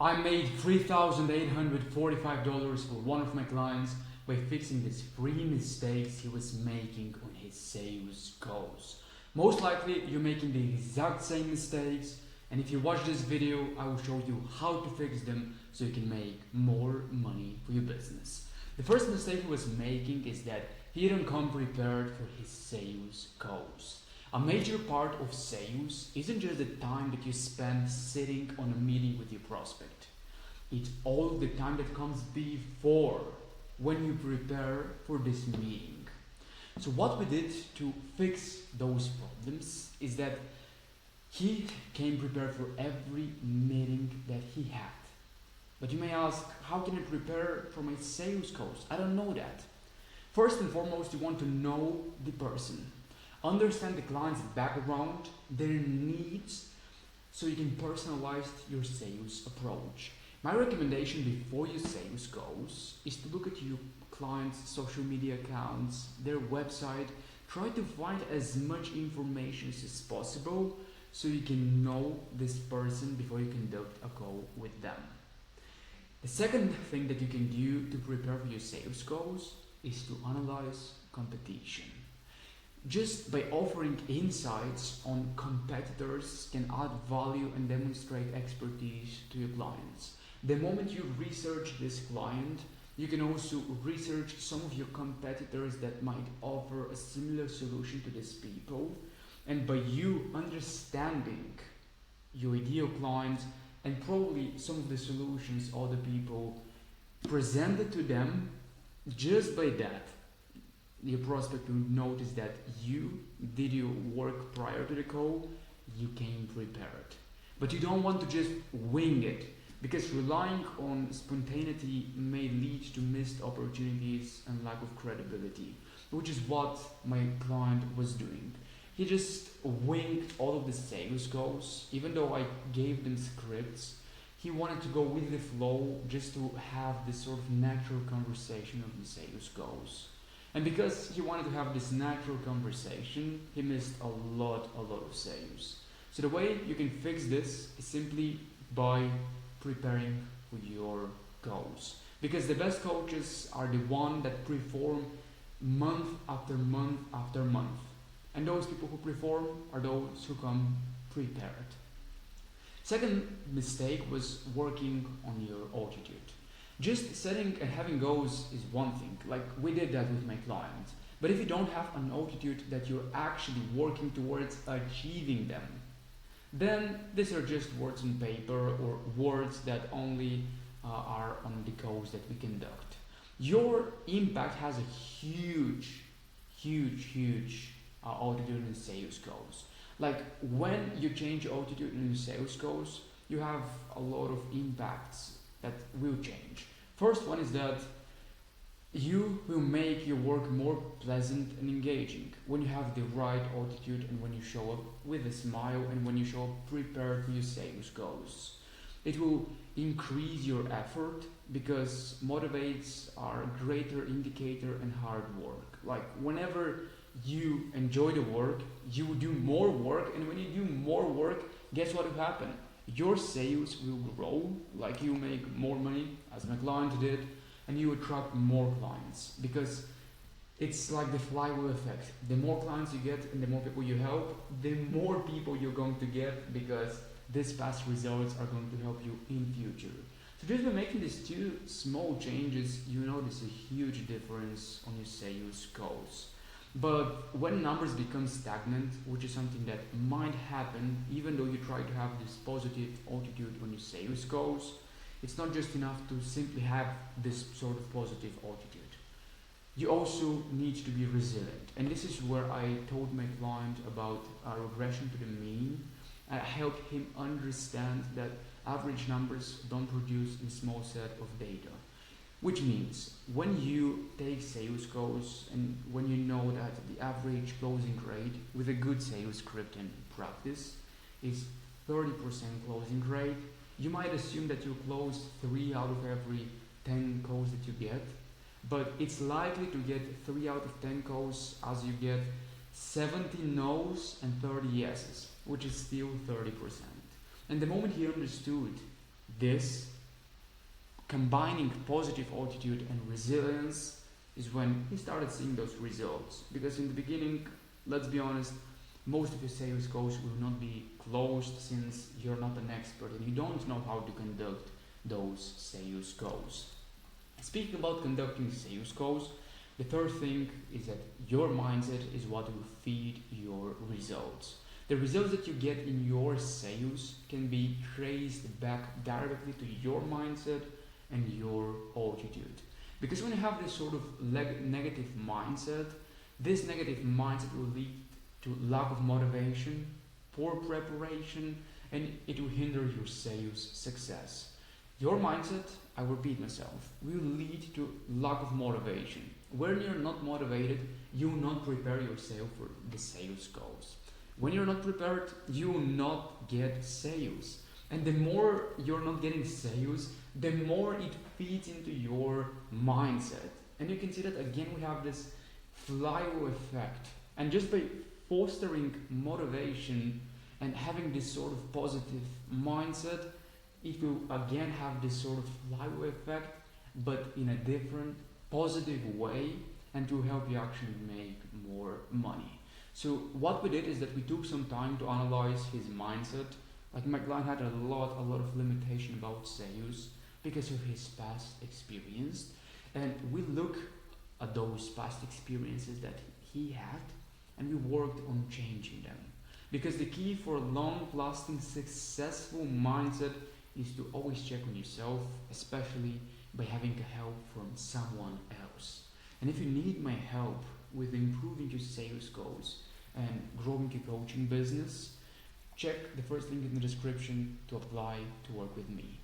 I made $3,845 for one of my clients by fixing these 3 mistakes he was making on his sales goals. Most likely you're making the exact same mistakes, and if you watch this video I will show you how to fix them so you can make more money for your business. The first mistake he was making is that he didn't come prepared for his sales goals. A major part of sales isn't just the time that you spend sitting on a meeting with your prospect. It's all the time that comes before, when you prepare for this meeting. So what we did to fix those problems is that he came prepared for every meeting that he had. But you may ask, how can I prepare for my sales goals? I don't know that. First and foremost, you want to know the person. Understand the client's background, their needs, so you can personalize your sales approach. My recommendation before your sales goals is to look at your clients' social media accounts, their website. Try to find as much information as possible so you can know this person before you conduct a call with them. The second thing that you can do to prepare for your sales goals is to analyze competition. Just by offering insights on competitors can add value and demonstrate expertise to your clients. The moment you research this client, you can also research some of your competitors that might offer a similar solution to these people. And by you understanding your ideal clients and probably some of the solutions other people presented to them, just by that, your prospect will notice that you did your work prior to the call, you came prepared. But you don't want to just wing it, because relying on spontaneity may lead to missed opportunities and lack of credibility, which is what my client was doing. He just winged all of the sales goals, even though I gave them scripts. He wanted to go with the flow just to have this sort of natural conversation of the sales goals. And because he wanted to have this natural conversation, he missed a lot of sales. So the way you can fix this is simply by preparing for your goals. Because the best coaches are the ones that perform month after month after month. And those people who perform are those who come prepared. Second mistake was working on your altitude. Just setting and having goals is one thing, like we did that with my clients. But if you don't have an altitude that you're actually working towards achieving them, then these are just words on paper or words that only are on the goals that we conduct. Your impact has a huge altitude and sales goals. Like when you change altitude and sales goals, you have a lot of impacts that will change. First one is that you will make your work more pleasant and engaging when you have the right altitude and when you show up with a smile and when you show up prepared for your sales goals. It will increase your effort because motivates are a greater indicator and hard work. Like whenever you enjoy the work, you will do more work, and when you do more work, guess what will happen? Your sales will grow, like you make more money, as my client did, and you attract more clients, because it's like the flywheel effect. The more clients you get and the more people you help, the more people you're going to get, because these past results are going to help you in future. So just by making these 2 small changes, you notice a huge difference on your sales goals. But when numbers become stagnant, which is something that might happen even though you try to have this positive altitude on your sales goals, it's not just enough to simply have this sort of positive altitude. You also need to be resilient. And this is where I told my client about a regression to the mean. I helped him understand that average numbers don't produce a small set of data. Which means when you take sales goals and when you know that the average closing rate with a good sales script and practice is 30% closing rate, you might assume that you close 3 out of every 10 calls that you get, but it's likely to get 3 out of 10 calls as you get 70 no's and 30 yeses, which is still 30%. And the moment he understood this, combining positive attitude and resilience is when he started seeing those results. Because in the beginning, let's be honest, most of your sales calls will not be closed since you're not an expert and you don't know how to conduct those sales calls. Speaking about conducting sales calls, the third thing is that your mindset is what will feed your results. The results that you get in your sales can be traced back directly to your mindset and your attitude. Because when you have this sort of negative mindset, this negative mindset will lead to lack of motivation, poor preparation, and it will hinder your sales success. Your mindset, I repeat myself, will lead to lack of motivation. When you're not motivated, you will not prepare yourself for the sales goals. When you're not prepared, you will not get sales. And the more you're not getting sales, the more it feeds into your mindset. And you can see that again we have this flywheel effect. And just by fostering motivation and having this sort of positive mindset, it will again have this sort of flywheel effect, but in a different positive way, and to help you actually make more money. So what we did is that we took some time to analyze his mindset. Like my client had a lot of limitation about sales because of his past experience, and we look at those past experiences that he had, and we worked on changing them. Because the key for a long-lasting, successful mindset is to always check on yourself, especially by having help from someone else. And if you need my help with improving your sales goals and growing your coaching business, check the first link in the description to apply to work with me.